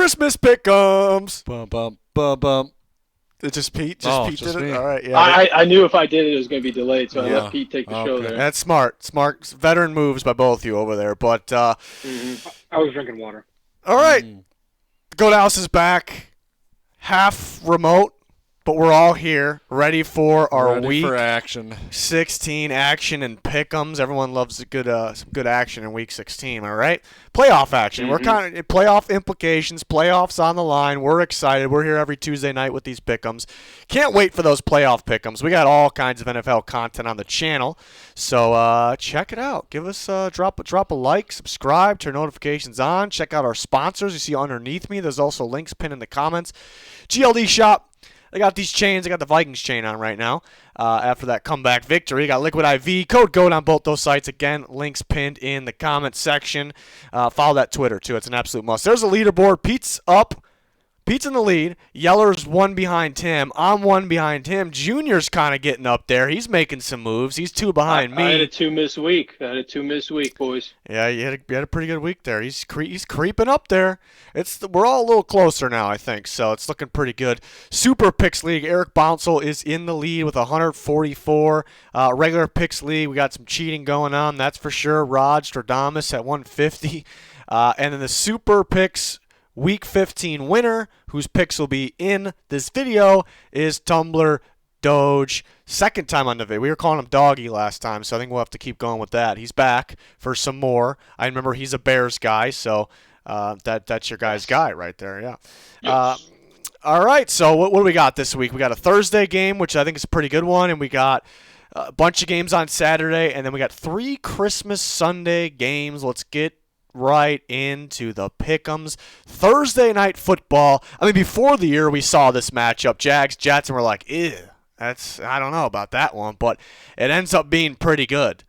Christmas pick'ems. Bum, bum, bum, bum. It just Pete? Just Pete did me. it? All right, yeah. I knew if I did it was going to be delayed, so I Yeah. let Pete take the show Okay. there. That's smart. Smart veteran moves by both of you over there. But, I was drinking water. all right. Go Dallas is back. Half remote, but we're all here, ready for our Ready week for action. 16 action and pick'ems. Everyone loves some good action in week 16. All right, playoff action. We're kind of playoff implications. Playoffs on the line. We're excited. We're here every Tuesday night with these pick'ems. Can't wait for those playoff pick'ems. We got all kinds of NFL content on the channel, so check it out. Give us drop a like, subscribe, turn notifications on. Check out our sponsors. You see underneath me. There's also links pinned in the comments. GLD Shop. They got these chains. They got the Vikings chain on right now after that comeback victory. You got Liquid IV. Code GOAT on both those sites. Again, links pinned in the comment section. Follow that Twitter, too. It's an absolute must. There's a leaderboard. Pete's up. Pete's in the lead. Yeller's one behind him. I'm one behind him. Junior's kind of getting up there. He's making some moves. He's two behind me. I had a 2-miss week. Boys. Yeah, you had a pretty good week there. He's creeping up there. We're all a little closer now, I think, so it's looking pretty good. Super Picks League, Eric Bouncel is in the lead with 144. Regular Picks League, we got some cheating going on, that's for sure. Rod Stradamus at 150. And then the Super Picks Week 15 winner, whose picks will be in this video, is Tumbler Doge. Second time on the video. We were calling him Doggy last time, so I think we'll have to keep going with that. He's back for some more. I remember he's a Bears guy, so that's your guy's guy right there, yeah. Yes. All right, so what do we got this week? We got a Thursday game, which I think is a pretty good one, and we got a bunch of games on Saturday, and then we got 3 Christmas Sunday games. Let's get right into the pick'ems. Thursday night football. I mean, before the year we saw this matchup, Jags-Jets, and we're like, ew, I don't know about that one, but it ends up being pretty good.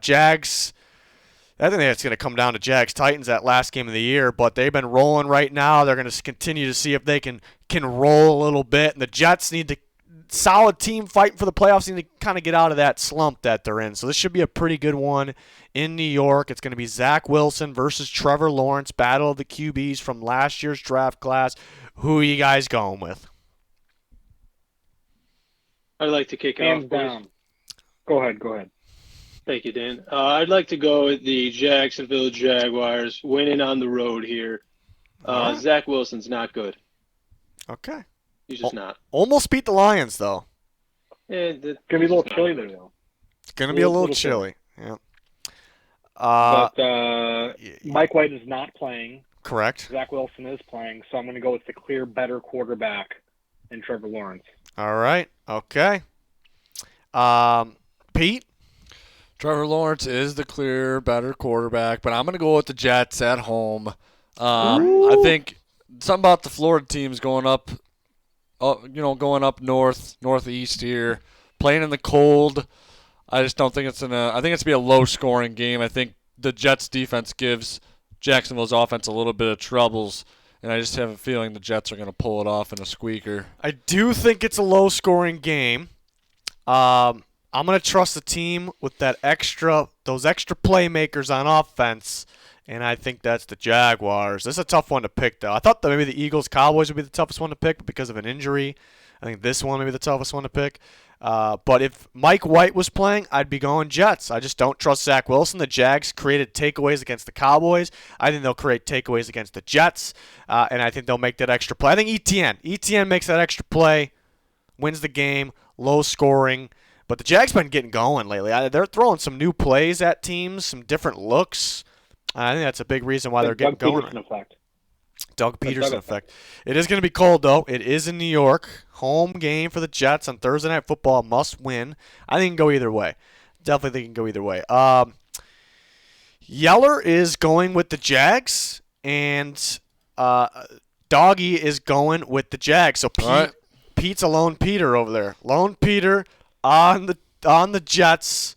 Jags, I think it's going to come down to Jags-Titans that last game of the year, but they've been rolling right now. They're going to continue to see if they can roll a little bit, and the Jets need to solid team fighting for the playoffs, need to kind of get out of that slump that they're in. So this should be a pretty good one in New York. It's going to be Zach Wilson versus Trevor Lawrence, battle of the QBs from last year's draft class. Who are you guys going with? I'd like to kick Hands off. down. Go ahead. Thank you, Dan. I'd like to go with the Jacksonville Jaguars winning on the road here. All right. Zach Wilson's not good. Okay. He's just not. Almost beat the Lions, though. It's going to be a little chilly there, though. It's going to be a little chilly. Yeah. But Mike White is not playing. Correct. Zach Wilson is playing, so I'm going to go with the clear better quarterback in Trevor Lawrence. All right. Okay. Pete? Trevor Lawrence is the clear better quarterback, but I'm going to go with the Jets at home. I think something about the Florida teams going up northeast here, playing in the cold. I just don't think I think it's going to be a low-scoring game. I think the Jets' defense gives Jacksonville's offense a little bit of troubles, and I just have a feeling the Jets are going to pull it off in a squeaker. I do think it's a low-scoring game. I'm going to trust the team with those extra playmakers on offense, and I think that's the Jaguars. This is a tough one to pick, though. I thought that maybe the Eagles-Cowboys would be the toughest one to pick, but because of an injury, I think this one may be the toughest one to pick. But if Mike White was playing, I'd be going Jets. I just don't trust Zach Wilson. The Jags created takeaways against the Cowboys. I think they'll create takeaways against the Jets, and I think they'll make that extra play. I think ETN makes that extra play, wins the game, low scoring. But the Jags been getting going lately. They're throwing some new plays at teams, some different looks. I think that's a big reason why they're getting going. Doug Peterson effect. It is going to be cold, though. It is in New York. Home game for the Jets on Thursday Night Football. Must win. I think it can go either way. Definitely think it can go either way. Yeller is going with the Jags, and Doggy is going with the Jags. So Pete's a lone Peter over there. Lone Peter on the Jets.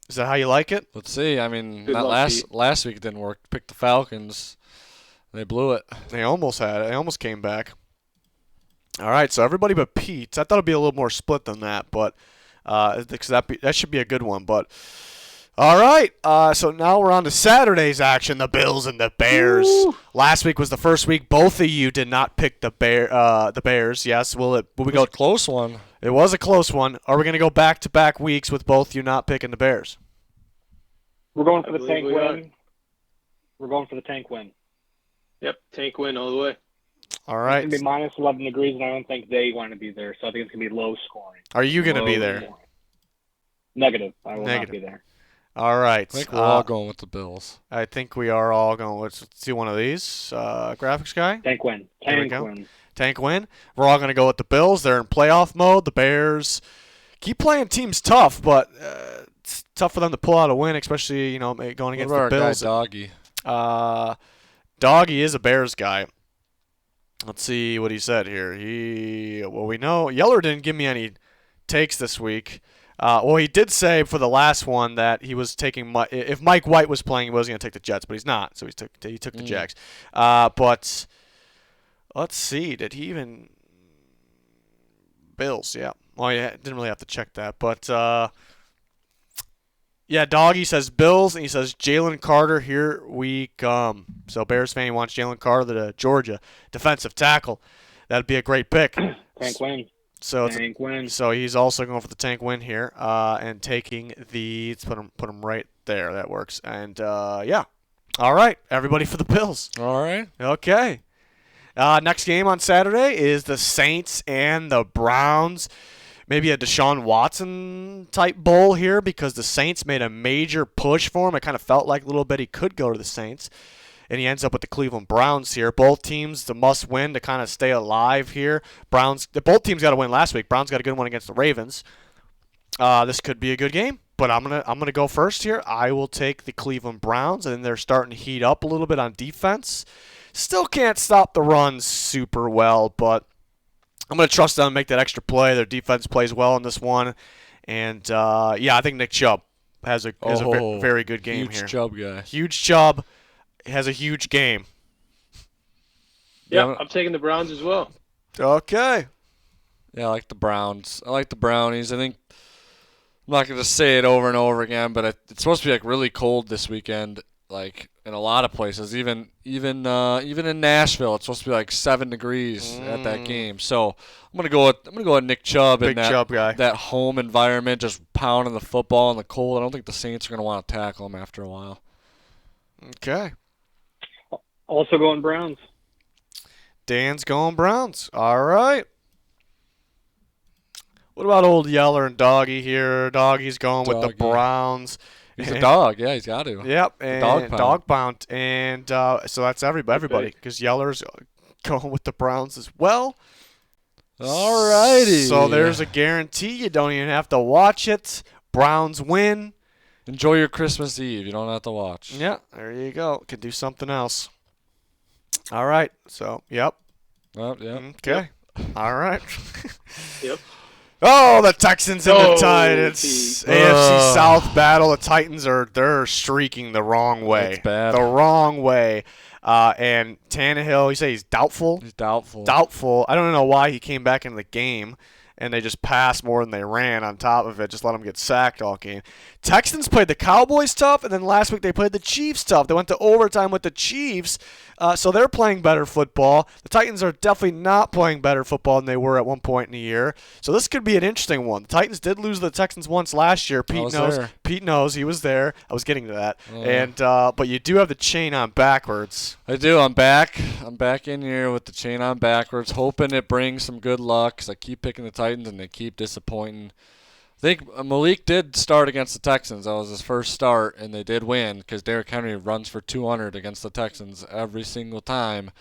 Is that how you like it? Let's see. I mean, Good not luck, last week it didn't work. Picked the Falcons. They blew it. They almost had it. They almost came back. All right, so everybody but Pete. I thought it'd be a little more split than that, but that should be a good one. But All right, so now we're on to Saturday's action, the Bills and the Bears. Woo. Last week was the first week both of you did not pick the Bears. Yes, will we go? A close one. It was a close one. Are we going to go back-to-back weeks with both you not picking the Bears? We're going for I the believe tank we are. win. We're going for the tank win. Yep, tank win all the way. All It's right. going to be minus 11 degrees, and I don't think they want to be there, so I think it's going to be low scoring. Are you going to be Low there? scoring. Negative. I will Negative. not be there. All right. I think we're all going with the Bills. I think we are all going. Let's see one of these. Graphics guy? Tank win. There we Tank go. win. Tank win. We're all going to go with the Bills. They're in playoff mode. The Bears keep playing teams tough, but it's tough for them to pull out a win, especially going What against about the our guy Bills. Doggy? Doggy is a Bears guy. Let's see what he said here. We know Yeller didn't give me any takes this week. He did say for the last one that he was taking if Mike White was playing, he wasn't going to take the Jets, but he's not, so he took the Jags. But let's see, did he even Bills? Yeah. Well, yeah, didn't really have to check that, but yeah, Doggy says Bills, and he says Jalen Carter, here we come. So Bears fan wants Jalen Carter, the Georgia defensive tackle. That'd be a great pick. Tank win. So Tank win. so he's also going for the tank win here, and taking the let's put him right there. That works. And yeah, all right, everybody for the Bills. All right. Okay. Next game on Saturday is the Saints and the Browns. Maybe a Deshaun Watson type bowl here because the Saints made a major push for him. It kind of felt like a little bit he could go to the Saints. And he ends up with the Cleveland Browns here. Both teams, the must-win to kind of stay alive here. Both teams got to win last week. Browns got a good one against the Ravens. This could be a good game, but I'm gonna go first here. I will take the Cleveland Browns, and they're starting to heat up a little bit on defense. Still can't stop the runs super well, but I'm gonna trust them to make that extra play. Their defense plays well in this one, and I think Nick Chubb has a very good game here. Huge Chubb guy. Huge Chubb has a huge game. Yeah, I'm taking the Browns as well. Okay. Yeah, I like the Browns. I like the Brownies. I think I'm not going to say it over and over again, but it's supposed to be like really cold this weekend, like in a lot of places. Even in Nashville, it's supposed to be like 7 degrees at that game. So I'm gonna go with Nick Chubb Big in that Chubb guy. that home environment, just pounding the football in the cold. I don't think the Saints are gonna want to tackle him after a while. Okay. Also going Browns. Dan's going Browns. All right. What about old Yeller and Doggy here? Doggy's going with the Doggy. Browns. He's a dog. Yeah, he's got to. Yep, and dog pound. And so that's everybody, because Yeller's going with the Browns as well. All righty. So there's a guarantee. You don't even have to watch it. Browns win. Enjoy your Christmas Eve. You don't have to watch. Yeah, there you go. Can do something else. All right. So, yep. Oh, yeah. Okay. All right. Yep. Oh, the Texans and the Oh, Titans. Pete. AFC South battle. The Titans they're streaking the wrong way. It's bad. The wrong way. And Tannehill, you say he's doubtful? He's doubtful. Doubtful. I don't know why he came back into the game, and they just passed more than they ran on top of it. Just let them get sacked all game. Texans played the Cowboys tough, and then last week they played the Chiefs tough. They went to overtime with the Chiefs, so they're playing better football. The Titans are definitely not playing better football than they were at one point in the year. So this could be an interesting one. The Titans did lose to the Texans once last year. Pete knows. there. Pete knows he was there. I was getting to that. Oh. And but you do have the chain on backwards. I do. I'm back. I'm back in here with the chain on backwards, hoping it brings some good luck because I keep picking the Titans and they keep disappointing. I think Malik did start against the Texans. That was his first start, and they did win because Derrick Henry runs for 200 against the Texans every single time.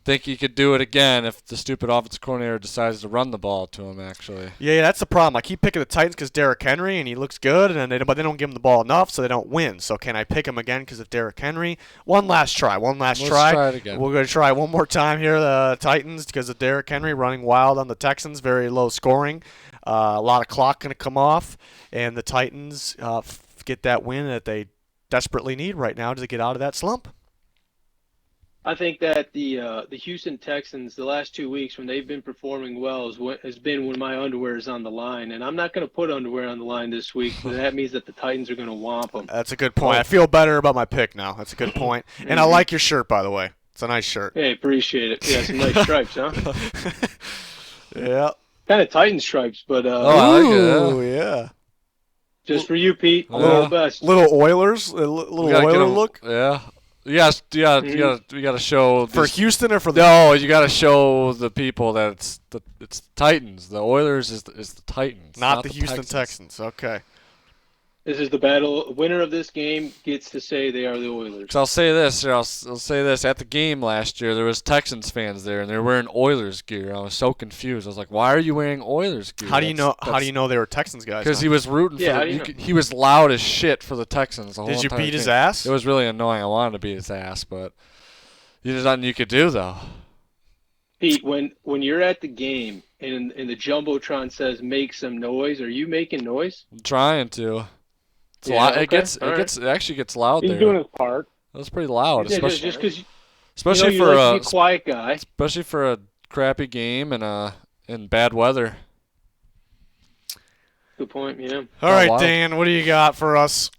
Think he could do it again if the stupid offensive coordinator decides to run the ball to him, actually. Yeah, that's the problem. I keep picking the Titans because Derrick Henry, and he looks good, but they don't give him the ball enough, so they don't win. So can I pick him again because of Derrick Henry? One last try. Let's try it again. We're going to try one more time here, the Titans, because of Derrick Henry running wild on the Texans, very low scoring. A lot of clock going to come off, and the Titans get that win that they desperately need right now to get out of that slump. I think that the Houston Texans, the last 2 weeks when they've been performing well, has been when my underwear is on the line, and I'm not going to put underwear on the line this week. So that means that the Titans are going to womp them. That's a good point. I feel better about my pick now. That's a good point. And I like your shirt, by the way. It's a nice shirt. Hey, appreciate it. Yeah, some nice stripes, huh? Yeah. Kind of Titan stripes, but I like it. Ooh, yeah. just for you, Pete. Yeah. All the best. Little Oilers, a little Oiler look. Yeah. Yes, yeah, you gotta show For Houston or for the No, you gotta show the people that it's the Titans. The Oilers is the Titans, not the Houston Texans. Okay. This is the battle. Winner of this game gets to say they are the Oilers. 'Cause I'll say this. I'll say this. At the game last year, there was Texans fans there, and they were wearing Oilers gear. I was so confused. I was like, "Why are you wearing Oilers gear?" How do you know they were Texans guys? Because he was rooting for them. He was loud as shit for the Texans the whole Did you entire beat his game. ass? It was really annoying. I wanted to beat his ass, but there's nothing you could do though. Pete, when you're at the game and the jumbotron says make some noise, are you making noise? I'm trying to. It's Yeah, loud. okay. It actually gets loud He's there. doing his part. That was pretty loud, Yeah, especially just because especially you for like to be a quiet guy. especially for a crappy game and in bad weather. Good point. Yeah. All right, wild. Dan, what do you got for us?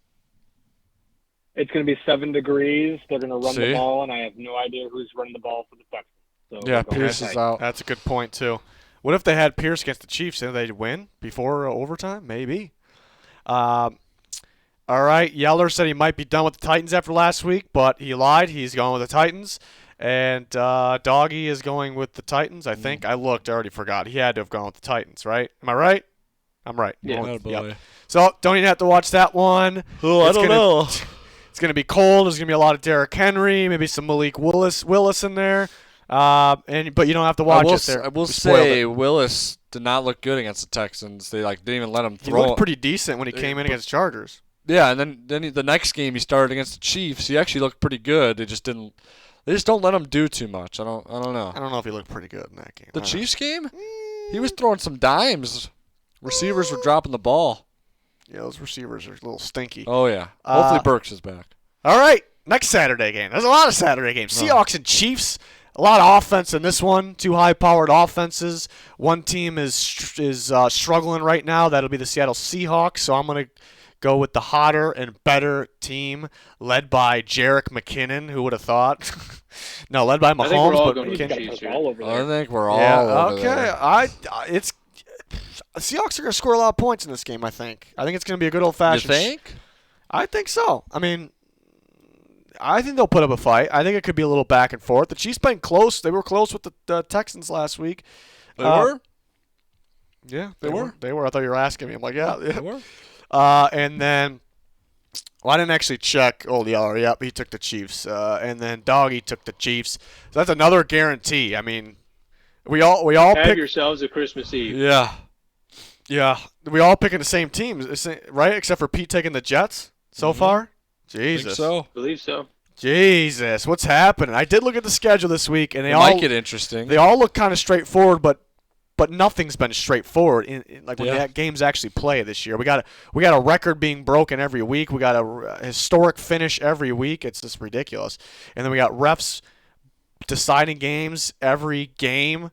It's going to be 7 degrees. They're going to run See? the ball, and I have no idea who's running the ball for the Texans. So Yeah, we're going Pierce with is Titans. out. That's a good point too. What if they had Pierce against the Chiefs? Did they win before overtime? Maybe. All right. Yeller said he might be done with the Titans after last week, but he lied. He's going with the Titans. And Doggy is going with the Titans, I think. I looked. I already forgot. He had to have gone with the Titans, right? Am I right? I'm right. Yeah. Yep. Boy. So don't even have to watch that one. Oh, It's gonna- It's going to be cold. There's going to be a lot of Derrick Henry, maybe some Malik Willis in there. But you don't have to watch it there. I will We spoiled say it. Willis did not look good against the Texans. They didn't even let him He throw. looked pretty decent when he came in against Chargers. Yeah, and then the next game he started against the Chiefs. He actually looked pretty good. They just don't let him do too much. I don't know. I don't know if he looked pretty good in that game. The I don't Chiefs game? He was throwing some dimes. Receivers were dropping the ball. know. Yeah, those receivers are a little stinky. Oh yeah. Hopefully Burks is back. All right, next Saturday game. There's a lot of Saturday games. Seahawks and Chiefs. A lot of offense in this one. Two high-powered offenses. One team is struggling right now. That'll be the Seattle Seahawks. So I'm going to go with the hotter and better team led by Jerick McKinnon. Who would have thought? No, led by I think we're Mahomes, all but going He's with got McKinnon. Chiefs us here. all over I there. think we're all Yeah, over okay. there. It's Seahawks are going to score a lot of points in this game, I think. I think it's going to be a good You old-fashioned. think? I think so. I mean, I think they'll put up a fight. I think it could be a little back and forth. The Chiefs been close. They were close with the Texans last week. They were? Yeah, They were? They were. I thought you were asking me. I'm like, yeah. They were? And then, well, I didn't actually check Old Yeller. Yep, he took the Chiefs. And then Doggy took the Chiefs. So that's another guarantee. I mean, we all Have pick. yourselves a Christmas Eve. Yeah. Yeah, we all picking the same teams, right? Except for Pete taking the Jets so far. Think Jesus. so. Believe so. Jesus, what's happening? I did look at the schedule this week, and It might get interesting. they all look kind of straightforward, but nothing's been straightforward. Like when Yeah. the games actually play this year, we got a record being broken every week. We got a historic finish every week. It's just ridiculous. And then we got refs deciding games every game.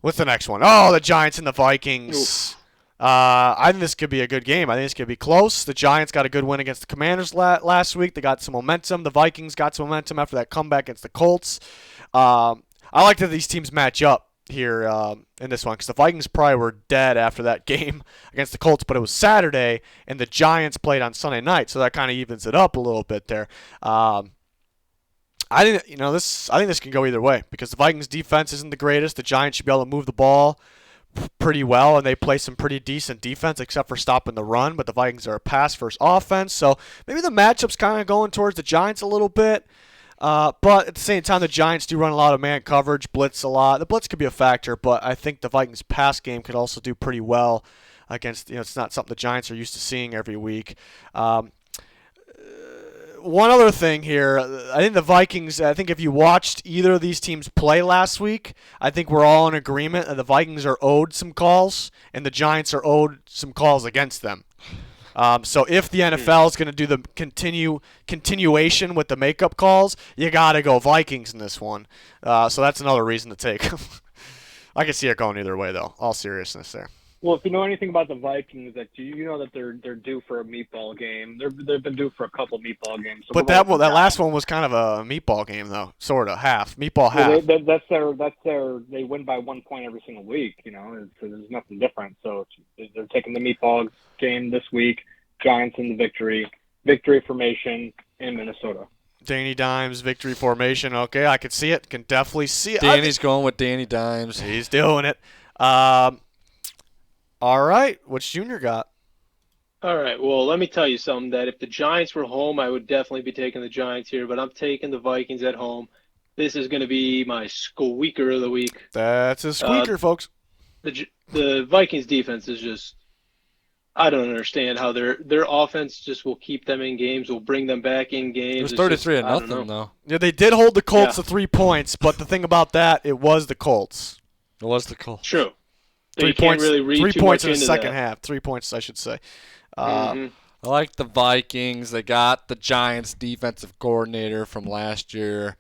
What's the next one? Oh, the Giants and the Vikings. I think this could be a good game. I think this could be close. The Giants got a good win against the Commanders last week. They got some momentum. The Vikings got some momentum after that comeback against the Colts. I like that these teams match up here in this one because the Vikings probably were dead after that game against the Colts, but it was Saturday, and the Giants played on Sunday night, so that kind of evens it up a little bit there. I think this can go either way because the Vikings defense isn't the greatest. The Giants should be able to move the ball pretty well, and they play some pretty decent defense except for stopping the run, but the Vikings are a pass-first offense, so maybe the matchup's kind of going towards the Giants a little bit, but at the same time, the Giants do run a lot of man coverage, blitz a lot. The blitz could be a factor, but I think the Vikings pass game could also do pretty well against, it's not something the Giants are used to seeing every week. One other thing here, I think the Vikings, if you watched either of these teams play last week, I think we're all in agreement that the Vikings are owed some calls and the Giants are owed some calls against them. So if the NFL is going to do the continuation with the makeup calls, you got to go Vikings in this one. So that's another reason to take them. I can see it going either way, though. All seriousness there. Well, if you know anything about the Vikings, that you know that they're due for a meatball game. They've been due for a couple meatball games. So But that last one was kind of a meatball game, though, sort of half meatball half. Well, that's their. They win by 1 point every single week. You know, so there's nothing different. So they're taking the meatball game this week. Giants in the victory formation in Minnesota. Danny Dimes victory formation. Okay, I can see it. Can definitely see it. Danny's going with Danny Dimes. He's doing it. All right, what's Junior got? All right, well, let me tell you something, that if the Giants were home, I would definitely be taking the Giants here, but I'm taking the Vikings at home. This is going to be my squeaker of the week. That's a squeaker, folks. The Vikings defense is just, I don't understand how their offense just will keep them in games, will bring them back in games. It was 33-0, though. Yeah, they did hold the Colts to 3 points, but the thing about that, it was the Colts. It was the Colts. True. So 3 you can't points. really read 3 too points much in the into second that. half. 3 points, I should say. I like the Vikings. They got the Giants' defensive coordinator from last year.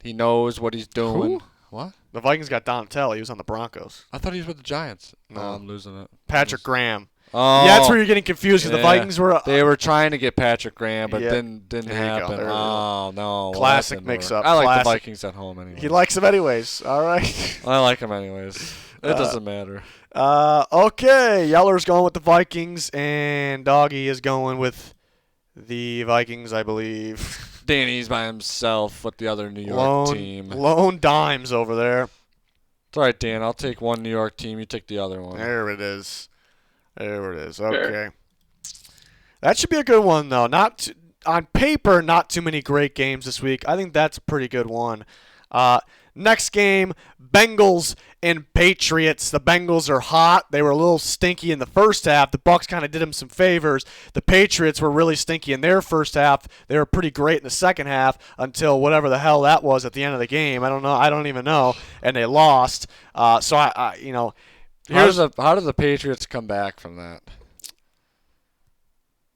He knows what he's doing. Who? What? The Vikings got Donatelli. He was on the Broncos. I thought he was with the Giants. No, No. I'm losing it. Patrick Graham. Oh, Yeah, that's where you're getting confused because the Vikings were. They were trying to get Patrick Graham, but Yeah. didn't There you go. happen. There we go. Oh, no. Classic Well, that didn't mix-up. work. I like Classic. the Vikings at home anyway. He likes them anyways. All right. I like him anyways. It doesn't matter. Okay. Yeller's going with the Vikings, and Doggy is going with the Vikings, I believe. Danny's by himself with the other New York team. Lone Dimes over there. It's all right, Dan. I'll take one New York team. You take the other one. There it is. Okay. That should be a good one, though. On paper, not too many great games this week. I think that's a pretty good one. Next game, Bengals and Patriots. The Bengals are hot. They were a little stinky in the first half. The Bucs kind of did them some favors. The Patriots were really stinky in their first half. They were pretty great in the second half until whatever the hell that was at the end of the game. I don't know. I don't even know. And they lost. So I you know, How do the Patriots come back from that?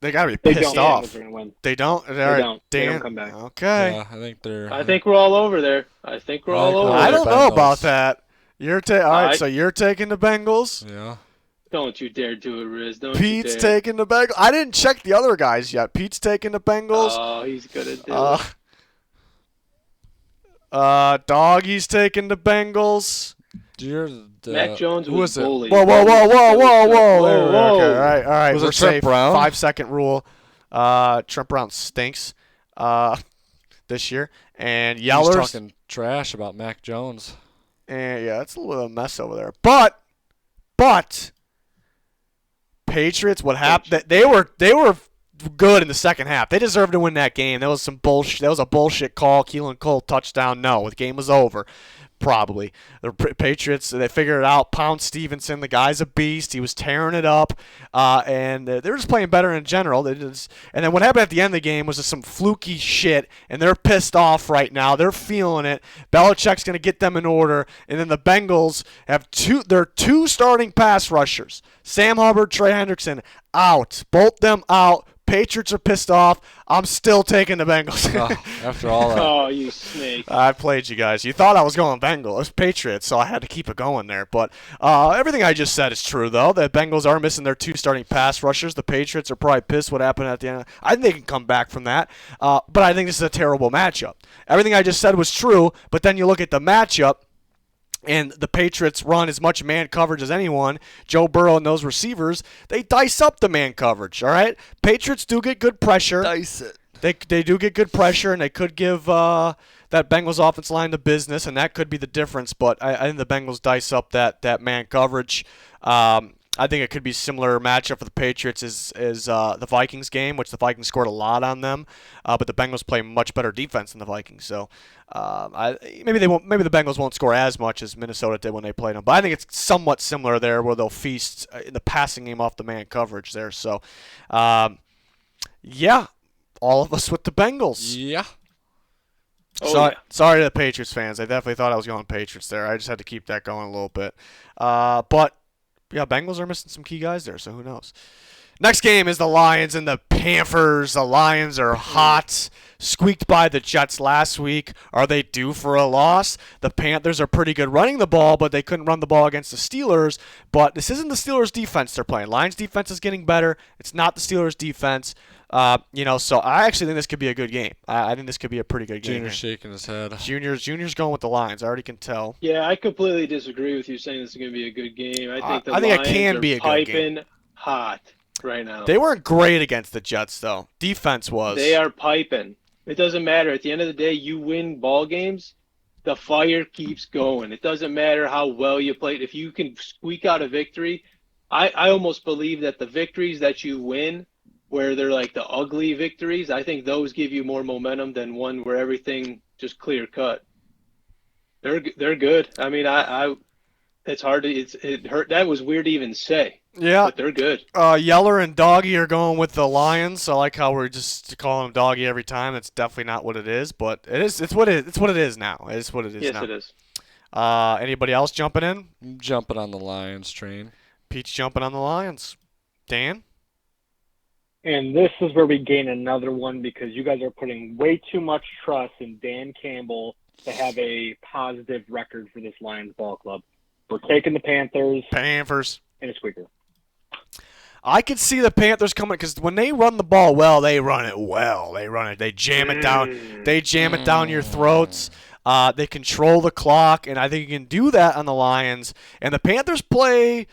they got to be They pissed don't. off. They're gonna win. They don't. They don't. They Dan, don't come back. Okay. Yeah, I think they're. I think we're all over there. I think we're all over I there. don't know Bengals. about that. All right, so you're taking the Bengals. Yeah. Don't you dare do it, Riz. Don't Pete's you dare. taking the Bengals. I didn't check the other guys yet. Pete's taking the Bengals. Oh, he's gonna do it. Doggy's taking the Bengals. Mac Jones who was was it? bullied. Whoa. Whoa. Okay, all right. Was it we're Trent safe. Brown? 5-second rule. Trent Brown stinks this year. And He's Yeller's. talking trash about Mac Jones. And yeah, it's a little mess over there. But Patriots, what happened? They were good in the second half. They deserved to win that game. That was some bullshit. That was a bullshit call. Keelan Cole touchdown. No, the game was over. Probably the Patriots. They figured it out. Pound Stevenson, the guy's a beast. He was tearing it up, and they were just playing better in general. And then what happened at the end of the game was just some fluky shit, and they're pissed off right now. They're feeling it. Belichick's going to get them in order, and then the Bengals have their two starting pass rushers, Sam Hubbard, Trey Hendrickson, out. Both them out. Patriots are pissed off. I'm still taking the Bengals. After all that. Oh, you snake. I played you guys. You thought I was going Bengals, Patriots, so I had to keep it going there. But everything I just said is true, though. The Bengals are missing their two starting pass rushers. The Patriots are probably pissed what happened at the end. I think they can come back from that. But I think this is a terrible matchup. Everything I just said was true, but then you look at the matchup, and the Patriots run as much man coverage as anyone. Joe Burrow and those receivers, they dice up the man coverage, all right? Patriots do get good pressure. Dice it. They do get good pressure, and they could give that Bengals offense line the business, and that could be the difference. But I think the Bengals dice up that man coverage. I think it could be similar matchup for the Patriots as the Vikings game, which the Vikings scored a lot on them, but the Bengals play much better defense than the Vikings. So maybe the Bengals won't score as much as Minnesota did when they played them, but I think it's somewhat similar there, where they'll feast in the passing game off the man coverage there. So yeah, all of us with the Bengals. Yeah. Sorry to the Patriots fans. I definitely thought I was going Patriots there. I just had to keep that going a little bit. But yeah, Bengals are missing some key guys there, so who knows? Next game is the Lions and the Panthers. The Lions are hot. Squeaked by the Jets last week. Are they due for a loss? The Panthers are pretty good running the ball, but they couldn't run the ball against the Steelers. But this isn't the Steelers' defense they're playing. Lions' defense is getting better. It's not the Steelers' defense. So I actually think this could be a good game. I think this could be a pretty good game. Junior's shaking his head. Junior's going with the Lions. I already can tell. Yeah, I completely disagree with you saying this is going to be a good game. I think it can be a good game. Piping hot right now. They weren't great against the Jets, though. Defense was. They are piping. It doesn't matter. At the end of the day, you win ball games, the fire keeps going. It doesn't matter how well you played. If you can squeak out a victory, I almost believe that the victories that you win, where they're like the ugly victories, I think those give you more momentum than one where everything just clear cut. They're good. I mean, it's hard to it hurt. That was weird to even say. Yeah, but they're good. Yeller and Doggy are going with the Lions. I like how we're just calling them Doggy every time. It's definitely not what it is, but it is. It's what it is now. It is what it is now. Yes, it is. Anybody else jumping in? I'm jumping on the Lions train. Pete's jumping on the Lions. Dan? And this is where we gain another one because you guys are putting way too much trust in Dan Campbell to have a positive record for this Lions ball club. We're taking the Panthers. And a squeaker. I could see the Panthers coming because when they run the ball well, they run it well. They jam it down. They jam it down your throats. They control the clock, and I think you can do that on the Lions. And the Panthers play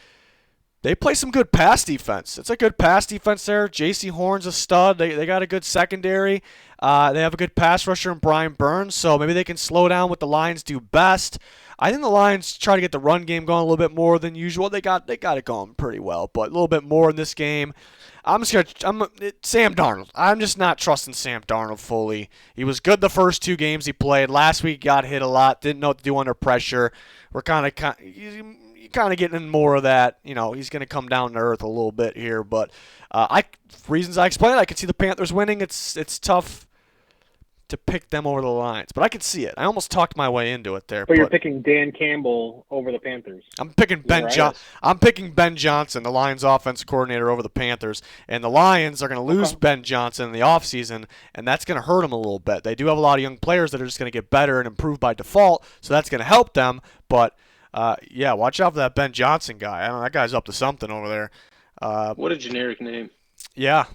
some good pass defense. It's a good pass defense there. J.C. Horn's a stud. They got a good secondary. They have a good pass rusher in Brian Burns, so maybe they can slow down what the Lions do best. I think the Lions try to get the run game going a little bit more than usual. They got it going pretty well, but a little bit more in this game. Sam Darnold. I'm just not trusting Sam Darnold fully. He was good the first two games he played. Last week got hit a lot. Didn't know what to do under pressure. We're kind of getting more of that. He's going to come down to earth a little bit here, but reasons I explained, I could see the Panthers winning. It's tough to pick them over the Lions, but I could see it. I almost talked my way into it there. But you're picking Dan Campbell over the Panthers. I'm picking Ben Johnson, the Lions offensive coordinator, over the Panthers, and the Lions are going to lose Ben Johnson in the offseason, and that's going to hurt them a little bit. They do have a lot of young players that are just going to get better and improve by default, so that's going to help them, but watch out for that Ben Johnson guy. I don't know, that guy's up to something over there. What a generic name. Yeah.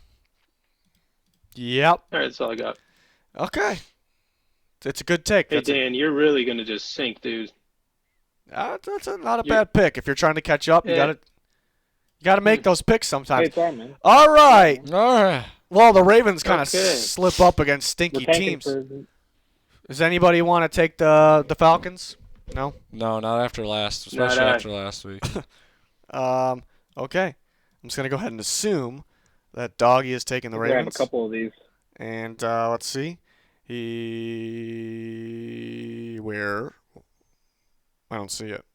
Yep. All right, that's all I got. Okay. It's a good take. Hey, Dan, you're really going to just sink, dude. That's not a bad pick. If you're trying to catch up, you got to make those picks sometimes. Hey, sorry, man. All right. Well, the Ravens kind of slip up against stinky teams. Does anybody want to take the Falcons? No? No, not after especially after last week. Okay. I'm just going to go ahead and assume that Doggy is taking the Ravens. Grab a couple of these. And let's see. I don't see it.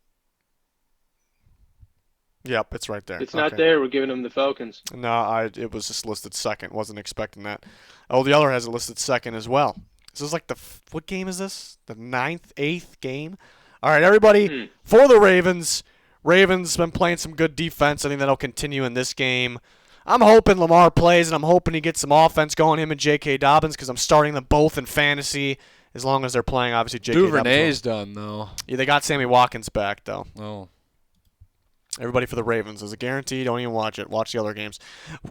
Yep, it's right there. It's not there. We're giving them the Falcons. No, it was just listed second. Wasn't expecting that. Oh, the other has it listed second as well. This is like what game is this? The 9th, 8th game? All right, everybody, for the Ravens. Ravens been playing some good defense. I think that'll continue in this game. I'm hoping Lamar plays, and I'm hoping he gets some offense going, him and J.K. Dobbins, because I'm starting them both in fantasy as long as they're playing, obviously, J.K. Dobbins. Duvernay's done, though. Yeah, they got Sammy Watkins back, though. Oh. Everybody for the Ravens is a guarantee. Don't even watch it. Watch the other games.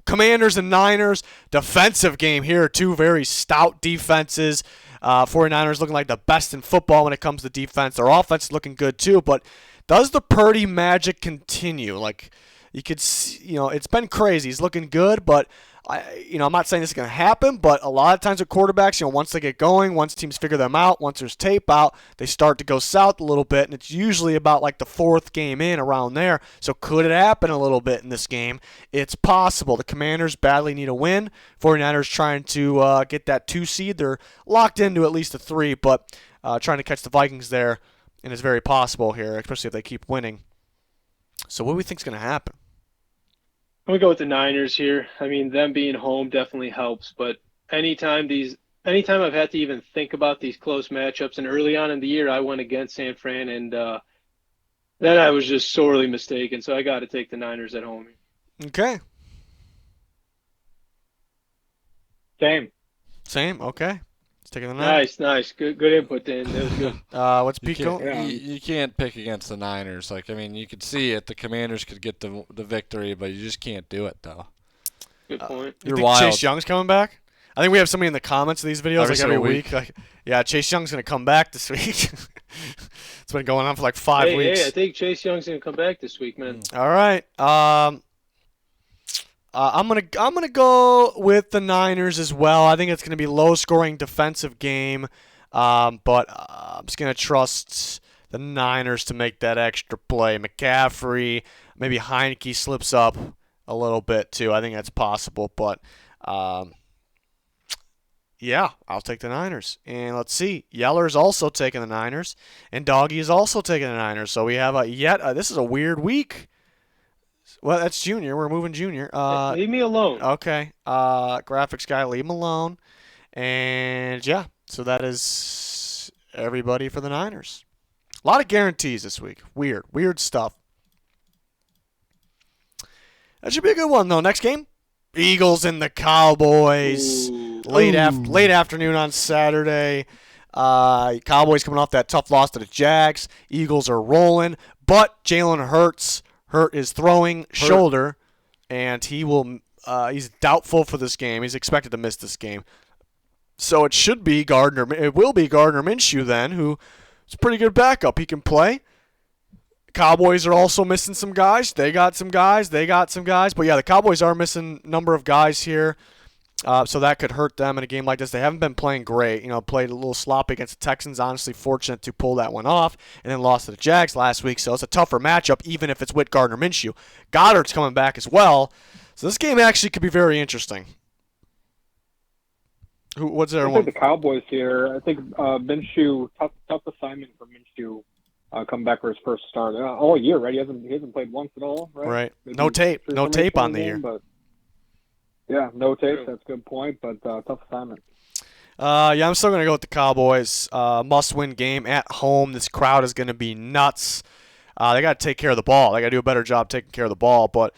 Commanders and Niners, defensive game here. Two very stout defenses. 49ers looking like the best in football when it comes to defense. Their offense is looking good, too, but does the Purdy magic continue? Like, you could see, it's been crazy. He's looking good, but I'm not saying this is going to happen, but a lot of times with quarterbacks, once they get going, once teams figure them out, once there's tape out, they start to go south a little bit, and it's usually about like the 4th game in, around there. So could it happen a little bit in this game? It's possible. The Commanders badly need a win. 49ers trying to get that 2 seed. They're locked into at least a 3, but trying to catch the Vikings there, and it's very possible here, especially if they keep winning. So what do we think is going to happen? I'm going to go with the Niners here. I mean, them being home definitely helps, but anytime I've had to even think about these close matchups, and early on in the year I went against San Fran, and then I was just sorely mistaken, so I got to take the Niners at home. Okay. Same. Same. Okay. Let's take the Niners. Nice. Good input, Dan. That was good. What's You Pete can't, going? Yeah. you can't pick against the Niners. Like, I mean, you could see it. The Commanders could get the victory, but you just can't do it, though. Good point. You You're think wild. Chase Young's coming back? I think we have somebody in the comments of these videos Every like every single week. Like, yeah, Chase Young's going to come back this week. It's been going on for like 5 weeks. Hey, I think Chase Young's gonna come back this week, man. All right. I'm gonna go with the Niners as well. I think it's gonna be low-scoring defensive game, but I'm just gonna trust the Niners to make that extra play. McCaffrey, maybe Heineke slips up a little bit too. I think that's possible, but yeah, I'll take the Niners. And let's see, Yeller's also taking the Niners, and Doggy is also taking the Niners. So we have this is a weird week. Well, that's Junior. We're moving Junior. Leave me alone. Okay. Graphics guy, leave him alone. And yeah, so that is everybody for the Niners. A lot of guarantees this week. Weird stuff. That should be a good one though. Next game, Eagles and the Cowboys. Ooh. Late afternoon on Saturday. Cowboys coming off that tough loss to the Jags. Eagles are rolling, but Jalen Hurts is throwing shoulder, and he's doubtful for this game. He's expected to miss this game. So it will be Gardner Minshew then, who is a pretty good backup. He can play. Cowboys are also missing some guys. They got some guys. But yeah, the Cowboys are missing a number of guys here. So that could hurt them in a game like this. They haven't been playing great. Played a little sloppy against the Texans. Honestly, fortunate to pull that one off, and then lost to the Jags last week. So it's a tougher matchup, even if it's with Gardner Minshew. Goddard's coming back as well. So this game actually could be very interesting. What's I everyone? think the Cowboys here. I think Minshew, tough assignment for Minshew. Come back for his first start all year, right? He hasn't played once at all, right? Right. Maybe No tape on the year. But yeah, no tape. That's a good point, but tough assignment. Yeah, I'm still going to go with the Cowboys. Must-win game at home. This crowd is going to be nuts. They got to take care of the ball. They got to do a better job taking care of the ball. But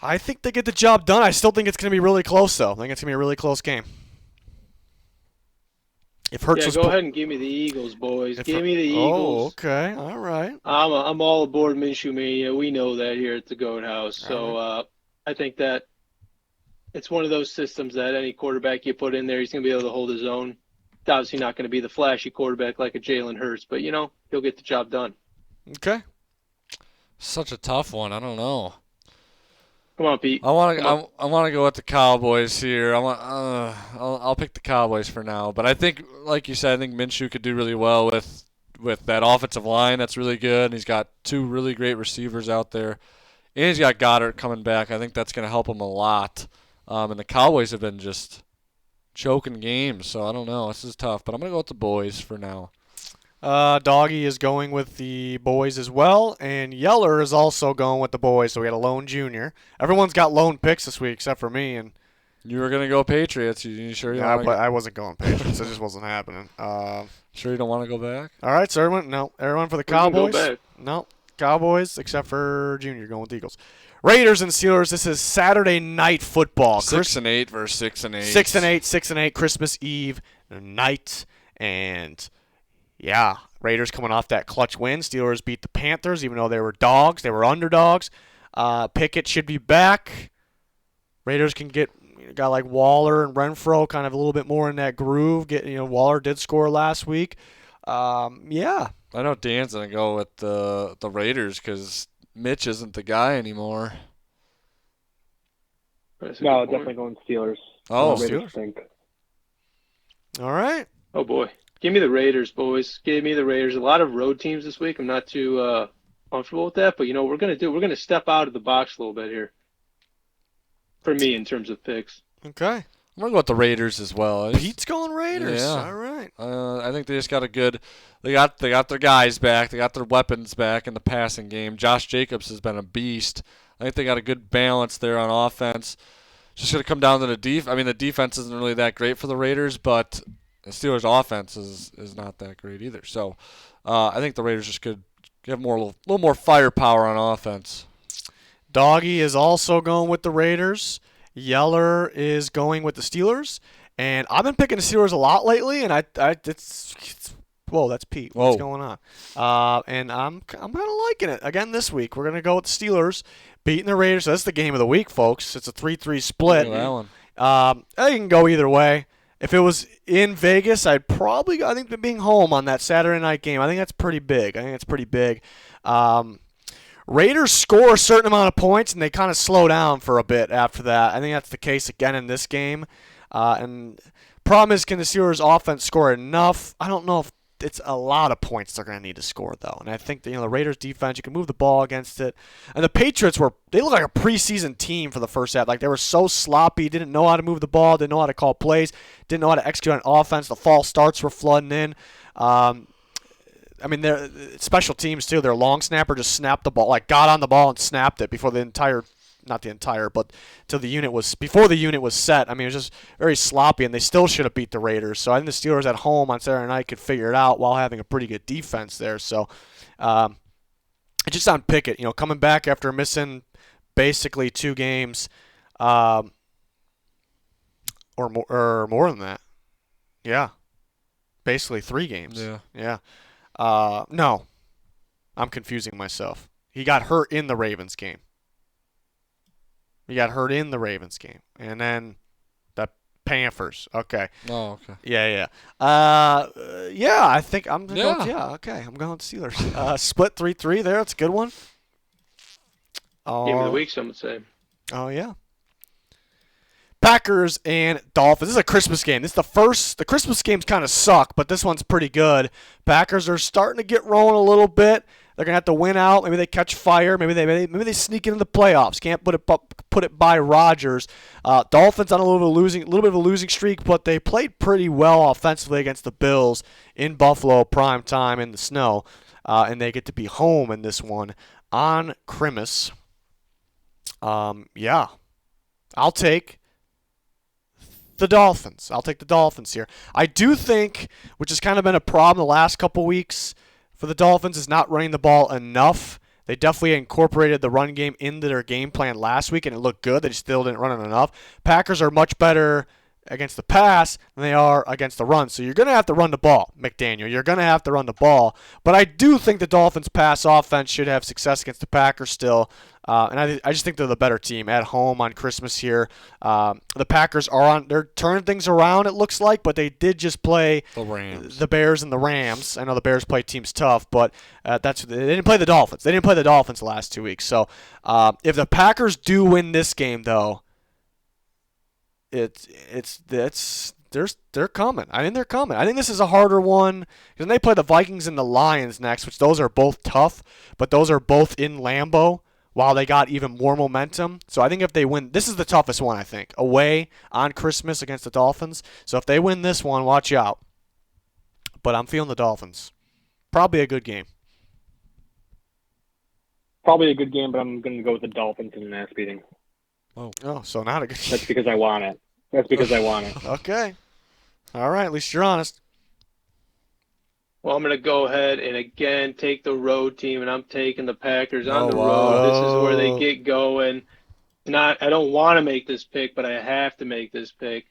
I think they get the job done. I still think it's going to be really close, though. I think it's going to be a really close game. If Hurts Go ahead and give me the Eagles, boys. Give me the Oh, Eagles. okay. All right. I'm all aboard Minshew mania. We know that here at the Goat House. So I think that it's one of those systems that any quarterback you put in there, he's going to be able to hold his own. It's obviously not going to be the flashy quarterback like a Jalen Hurts, but, he'll get the job done. Okay. Such a tough one. I don't know. Come on, Pete. I want to go with the Cowboys here. I'll pick the Cowboys for now. But I think, like you said, I think Minshew could do really well with that offensive line. That's really good. And he's got two really great receivers out there, and he's got Goddard coming back. I think that's going to help him a lot. And the Cowboys have been just choking games, so I don't know. This is tough, but I'm going to go with the boys for now. Doggy is going with the boys as well, and Yeller is also going with the boys, so we got a lone junior. Everyone's got lone picks this week except for me. And You were going to go Patriots. You sure you yeah, want but I wasn't going Patriots. It just wasn't happening. Sure you don't want to go back? All right, so everyone for the We can go Cowboys? back. No, Cowboys except for Junior going with the Eagles. Raiders and Steelers. This is Saturday night football. 6-8 versus 6-8. 6-8, Christmas Eve night, and yeah, Raiders coming off that clutch win. Steelers beat the Panthers, even though they were dogs. They were underdogs. Pickett should be back. Raiders can get a guy like Waller and Renfro kind of a little bit more in that groove. Waller did score last week. Yeah. I know Dan's going to go with the Raiders because Mitch isn't the guy anymore. That's a No, good point. definitely going Steelers. Oh, Raiders Steelers. stink. All right. Oh, boy. Give me the Raiders, boys. Give me the Raiders. A lot of road teams this week. I'm not too comfortable with that, but we're going to step out of the box a little bit here. For me, in terms of picks. Okay. I'm going to go with the Raiders as well. Pete's going Raiders. Yeah. All right. I think they just got they got their guys back. They got their weapons back in the passing game. Josh Jacobs has been a beast. I think they got a good balance there on offense. Just going to come down to the defense. I mean, the defense isn't really that great for the Raiders, but the Steelers' offense is not that great either. So I think the Raiders just could have a little more firepower on offense. Doggy is also going with the Raiders, Yeller is going with the Steelers, and I've been picking the Steelers a lot lately, and whoa, that's Pete. What's going on? And I'm kind of liking it again this week. We're gonna go with the Steelers beating the Raiders. So that's the game of the week, folks. It's a 3-3 split. Look at that one. I can go either way. If it was in Vegas, I think being home on that Saturday night game, I think that's pretty big. Raiders score a certain amount of points, and they kind of slow down for a bit after that. I think that's the case again in this game. And problem is, can the Steelers' offense score enough? I don't know if it's a lot of points they're going to need to score, though. And I think that, the Raiders' defense, you can move the ball against it. And the Patriots they looked like a preseason team for the first half. Like, they were so sloppy, didn't know how to move the ball, didn't know how to call plays, didn't know how to execute on offense. The false starts were flooding in. Their special teams, too. Their long snapper just snapped the ball, got on the ball and snapped it before till the unit was set. It was just very sloppy, and they still should have beat the Raiders. So I think the Steelers at home on Saturday night could figure it out while having a pretty good defense there. So just on Pickett, coming back after missing basically 2 games, or more than that. Yeah, basically 3 games. Yeah. No, I'm confusing myself. He got hurt in the Ravens game. And then the Panthers. Okay. Oh, okay. Yeah. I think I'm going to go. Okay. I'm going with Steelers. Split 3-3 there. It's a good one. Game of the week, some would say. Oh, yeah. Packers and Dolphins. This is a Christmas game. The Christmas games kind of suck, but this one's pretty good. Packers are starting to get rolling a little bit. They're gonna have to win out. Maybe they catch fire. Maybe they sneak into the playoffs. Can't put it by Rodgers. Dolphins on a little bit of a losing streak, but they played pretty well offensively against the Bills in Buffalo, prime time in the snow, and they get to be home in this one on Christmas. Yeah, I'll take the Dolphins. I'll take the Dolphins here. I do think, which has kind of been a problem the last couple weeks for the Dolphins, is not running the ball enough. They definitely incorporated the run game into their game plan last week, and it looked good. They still didn't run it enough. Packers are much better against the pass than they are against the run. So you're going to have to run the ball, McDaniel. You're going to have to run the ball. But I do think the Dolphins' pass offense should have success against the Packers still. And I just think they're the better team at home on Christmas here. The Packers they're turning things around, it looks like, but they did just play the Bears and the Rams. I know the Bears play teams tough, but they didn't play the Dolphins. They didn't play the Dolphins the last 2 weeks. So if the Packers do win this game, though, they're coming. They're coming. I think this is a harder one because they play the Vikings and the Lions next, which those are both tough, but those are both in Lambeau. While they got even more momentum. So I think if they win, this is the toughest one, I think. Away on Christmas against the Dolphins. So if they win this one, watch out. But I'm feeling the Dolphins. Probably a good game. Probably a good game, but I'm going to go with the Dolphins in an ass beating. Oh, so not a good game. That's because I want it. Okay. All right, at least you're honest. Well, I'm going to go ahead and, again, take the road team, and I'm taking the Packers on the road. This is where they get going. I don't want to make this pick, but I have to make this pick.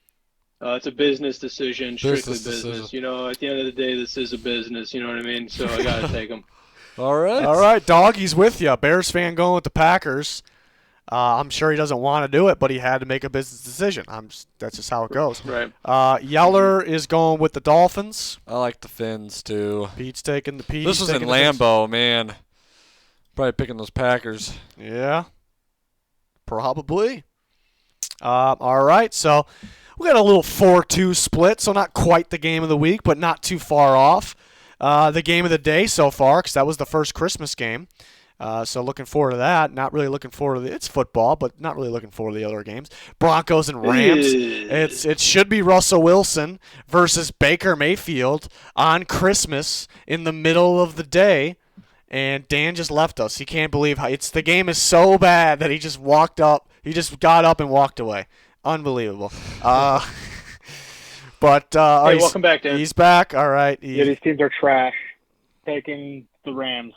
It's a business decision, strictly business. At the end of the day, this is a business. You know what I mean? So I got to take them. All right, Doggy's with you. Bears fan going with the Packers. I'm sure he doesn't want to do it, but he had to make a business decision. That's just how it goes. Right. Yeller is going with the Dolphins. I like the Fins, too. Pete's taking the Pete. This was in Lambeau, man. Probably picking those Packers. Yeah. Probably. All right, so we got a little 4-2 split, so not quite the game of the week, but not too far off. The game of the day so far, because that was the first Christmas game. So looking forward to that. Not really looking forward to it's football, but not really looking forward to the other games. Broncos and Rams. It should be Russell Wilson versus Baker Mayfield on Christmas in the middle of the day. And Dan just left us. He can't believe how the game is so bad that he just walked up. He just got up and walked away. Unbelievable. But hey, welcome back, Dan. He's back. All right. These teams are trash. Taking the Rams.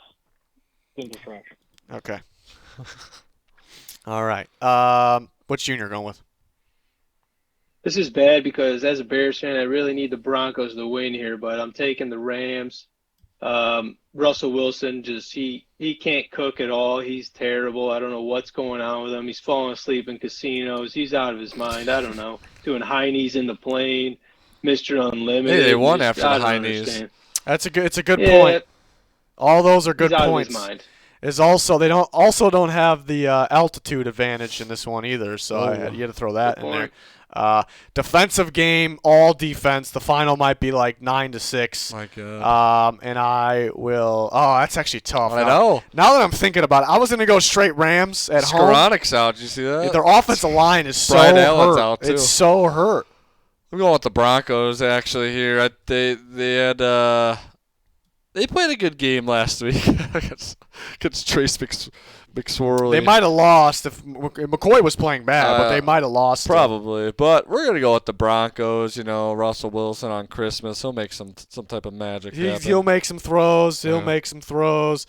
Okay. All right. What's Junior going with? This is bad because as a Bears fan, I really need the Broncos to win here, but I'm taking the Rams. Russell Wilson he can't cook at all. He's terrible. I don't know what's going on with him. He's falling asleep in casinos. He's out of his mind. I don't know. Doing high knees in the plane, Mr. Unlimited. Hey, they won Just- after I the don't high understand. knees. It's a good Yeah, point. All those are good he's out points. of his mind. Is also they don't have the altitude advantage in this one either, so you had to throw that Good in there. point. Defensive game, all defense. The final might be like 9-6. My God. And I will. Oh, that's actually tough. I know. Now that I'm thinking about it, I was gonna go straight Rams at home. Skoronek's out. Did you see that? Their offensive line is so Brian Allen's hurt. out, too. It's so hurt. I'm going with the Broncos actually here. They had they played a good game last week against Trace McSorley. They might have lost if McCoy was playing bad, but they might have lost. Probably, but we're gonna go with the Broncos. You know, Russell Wilson on Christmas, he'll make some type of magic happen. He'll make some throws. He'll Yeah. make some throws.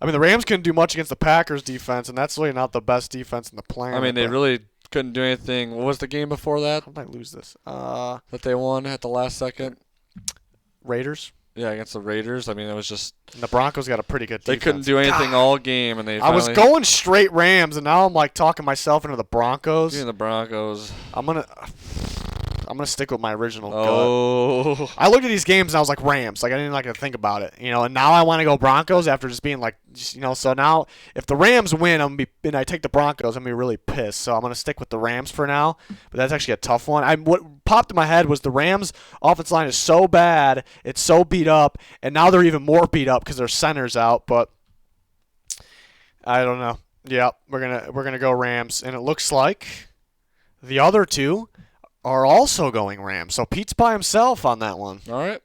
I mean, the Rams couldn't do much against the Packers defense, and that's really not the best defense in the planet. I mean, they but really couldn't do anything. What was the game before that I might lose this. that they won at the last second? Raiders. Yeah, against the Raiders. I mean, it was just And the Broncos got a pretty good they defense. couldn't do anything all game, and they I was finally- going straight Rams, and now I'm like talking myself into the Broncos. Give me the Broncos. I'm gonna stick with my original gut. Oh, I looked at these games and I was like Rams. Like I didn't like to think about it, and now I want to go Broncos after just being like, So now if the Rams win, and I take the Broncos, I'm gonna be really pissed. So I'm gonna stick with the Rams for now. But that's actually a tough one. What popped in my head was the Rams' offensive line is so bad, it's so beat up, and now they're even more beat up because their center's out. But I don't know. Yeah, we're gonna go Rams, and it looks like the other two are also going Rams. So Pete's by himself on that one. all right,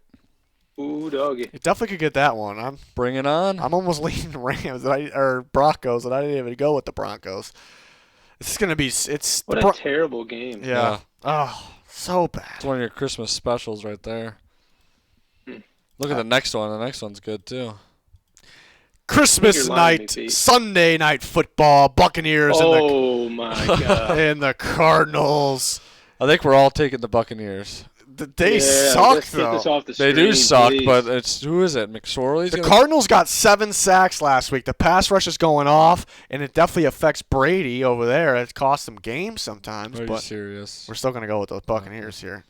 Ooh, doggy. You definitely could get that one. bring it on. I'm almost leaning Rams or Broncos, and I didn't even go with the Broncos. This is gonna be What a terrible game. yeah. Oh, so bad. It's one of your Christmas specials right there. Look at the next one. The next one's good too. Christmas You're lying to night, me, Pete. Sunday night football, Buccaneers Oh my God. and the Cardinals. I think we're all taking the Buccaneers. They Yeah, suck let's get this though. off the They do screen, suck, please. but it's who is it? McSorley's The gonna- Cardinals got 7 sacks last week. The pass rush is going off, and it definitely affects Brady over there. It costs them games sometimes, Are you but serious? we're still going to go with the Buccaneers here.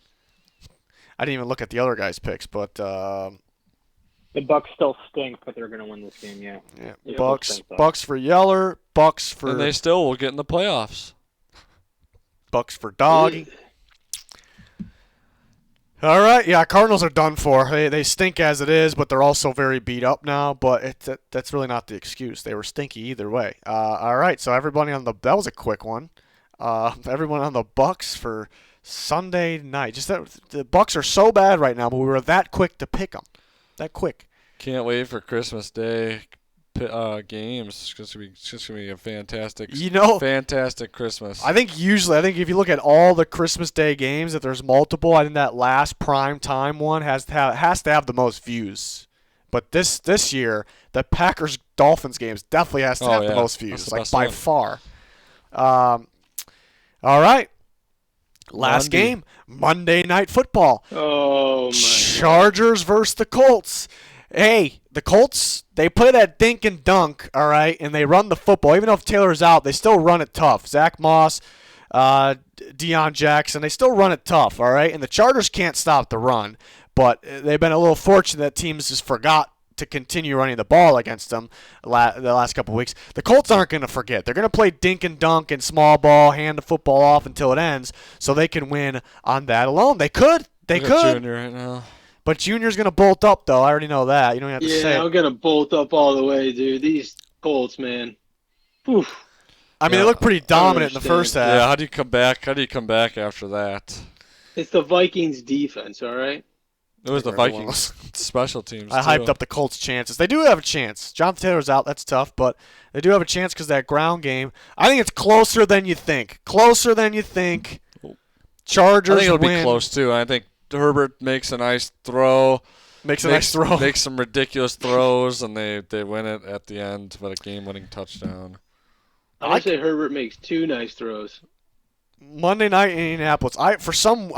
I didn't even look at the other guys' picks, but The Bucks still stink, but they're going to win this game. Yeah. Yeah, Bucks, looks like that. Bucks for Yeller, Bucks for And they still will get in the playoffs. Bucks for Doggy. All right, yeah, Cardinals are done for. They stink as it is, but they're also very beat up now. But that's really not the excuse. They were stinky either way. All right, so everybody that was a quick one. Everyone on the Bucks for Sunday night. Just that the Bucks are so bad right now, but we were that quick to pick them. That quick. Can't wait for Christmas Day games. It's just gonna be a fantastic, fantastic Christmas. I think if you look at all the Christmas Day games, if there's multiple, I think that last prime time one has to have the most views. But this year, the Packers Dolphins games definitely has to have the most That's views, the like best by one. far. All right, last Monday. game, Monday Night Football. Oh my. Chargers versus the Colts. Hey, the Colts, they play that dink and dunk, all right, and they run the football. Even if Taylor's out, they still run it tough. Zach Moss, Deion Jackson, they still run it tough, all right? And the Chargers can't stop the run, but they've been a little fortunate that teams just forgot to continue running the ball against them the last couple of weeks. The Colts aren't going to forget. They're going to play dink and dunk and small ball, hand the football off until it ends so they can win on that alone. They could. They Look at could. Junior right now. But Junior's going to bolt up, though. I already know that. You don't have to say Yeah, it. I'm gonna bolt up all the way, dude. These Colts, man. Oof. I mean, Yeah, they look pretty dominant in the first understand. half. Yeah, how do you come back? How do you come back after that? It's the Vikings defense, all right? It was the Everyone Vikings special teams. I hyped up the Colts' chances. They do have a chance. Jonathan Taylor's out. That's tough, but they do have a chance because that ground game. I think it's closer than you think. Closer than you think. Chargers I think it'll win. be close too. I think Herbert makes a nice throw. Makes a nice throw. Makes some ridiculous throws, and they win it at the end with a game-winning touchdown. I'm gonna say Herbert makes 2 nice throws. Monday night in Indianapolis. I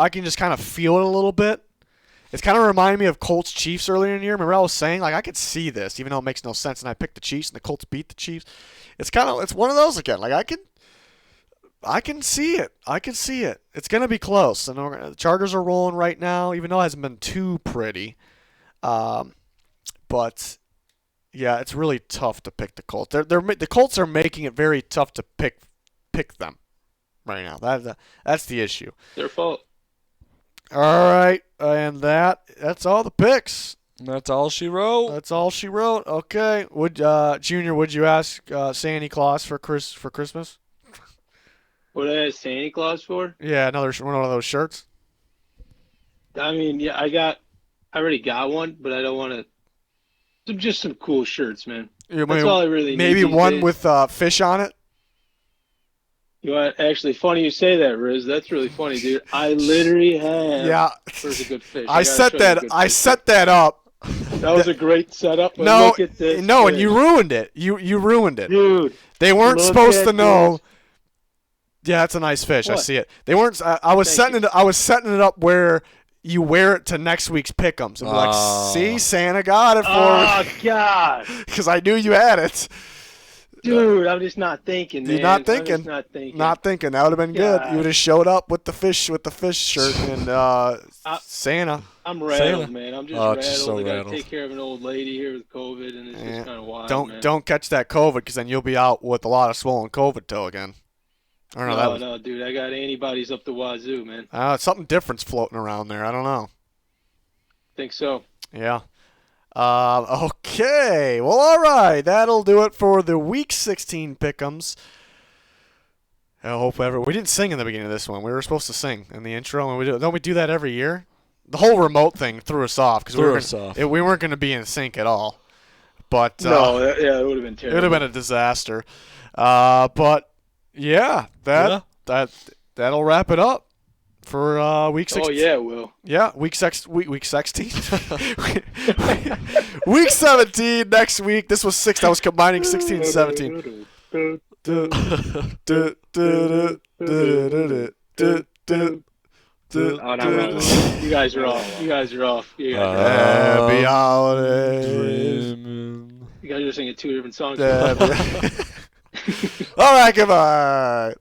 can just kind of feel it a little bit. It's kind of reminding me of Colts Chiefs earlier in the year. Remember I was saying like I could see this, even though it makes no sense, and I picked the Chiefs and the Colts beat the Chiefs. It's one of those again. Like I can see it. I can see it. It's gonna be close. And the Chargers are rolling right now, even though it hasn't been too pretty. But yeah, it's really tough to pick the Colts. The Colts are making it very tough to pick them right now. That's the issue. Their fault. All right, and that's all the picks. That's all she wrote. That's all she wrote. Okay. Junior, would you ask Santa Claus for Christmas? What did I ask Santa Claus for? Yeah, one of those shirts. I mean, yeah, I already got one, but I don't want to. Just some cool shirts, man. That's all I really need. Maybe one days. With fish on it. You know what? Actually, funny you say that, Riz. That's really funny, dude. I literally have. Yeah. Where's a good fish? I set that up. That was a great setup. No, look at this no, fish. And you ruined it. You ruined it, dude. They weren't supposed to know. This. Yeah, that's a nice fish. What? I see it. They weren't. I was setting it up where you wear it to next week's pick'ems and be like, see, Santa got it for me. Oh God! Because I knew you had it. Dude, I'm just not thinking, man. You're not thinking. I'm just not thinking. Not thinking. That would have been good. You would have showed up with the fish shirt and Santa. I'm rattled, man. I'm just rattled. So I got rattled. to take care of an old lady here with COVID, and it's just kind of wild, man. Don't catch that COVID, because then you'll be out with a lot of swollen COVID toe again. No, dude. I got antibodies up the wazoo, man. Something different's floating around there. I don't know. Think so. Yeah. Okay. Well, all right. That'll do it for the Week 16 pick'ems. I hope we didn't sing in the beginning of this one. We were supposed to sing in the intro, and don't we do that every year? The whole remote thing threw us off because we weren't going to be in sync at all. But it would have been terrible. It would have been a disaster. But yeah, that'll wrap it up for Week 16. Oh yeah, it will. Yeah, week 16. Week 17 next week. This was 6. I was combining 16 and 17. Oh, no. You guys are off. Happy holidays. You guys are singing 2 different songs. All right, goodbye.